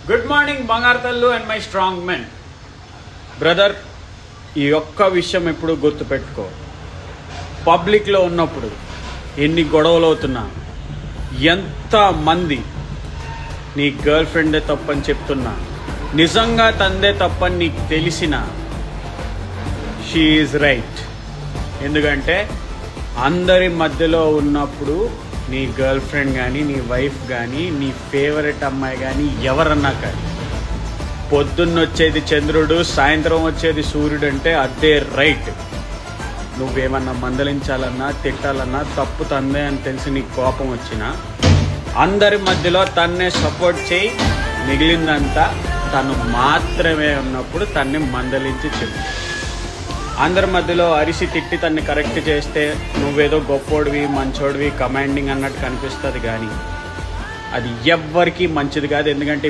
Good morning బంగారు తల్లు and my strong men. Brother, ఈ ఒక్క విషయం ఎప్పుడు గుర్తుపెట్టుకో. పబ్లిక్లో ఉన్నప్పుడు ఎన్ని గొడవలు అవుతున్నా, ఎంతమంది నీ గర్ల్ ఫ్రెండే తప్పని చెప్తున్నా, నిజంగా తందే తప్పని నీకు తెలిసిన షీ ఈజ్ రైట్. ఎందుకంటే అందరి మధ్యలో ఉన్నప్పుడు నీ గర్ల్ ఫ్రెండ్ కానీ, నీ వైఫ్ కానీ, నీ ఫేవరెట్ అమ్మాయి కానీ, ఎవరన్నా కానీ, పొద్దున్న వచ్చేది చంద్రుడు, సాయంత్రం వచ్చేది సూర్యుడు అంటే అదే రైట్. నువ్వేమన్నా మందలించాలన్నా, తిట్టాలన్నా తప్పు తందే అని తెలిసి నీకు కోపం వచ్చినా అందరి మధ్యలో తన్నే సపోర్ట్ చేయి. మిగిలిందంతా తను మాత్రమే ఉన్నప్పుడు తన్ని మందలించి చెప్పు. అందరి మధ్యలో అరిసి తిట్టి తన్ని కరెక్ట్ చేస్తే నువ్వేదో గొప్పోడివి, మంచోడివి, కమాండింగ్ అన్నట్టు కనిపిస్తుంది. కానీ అది ఎవ్వరికీ మంచిది కాదు. ఎందుకంటే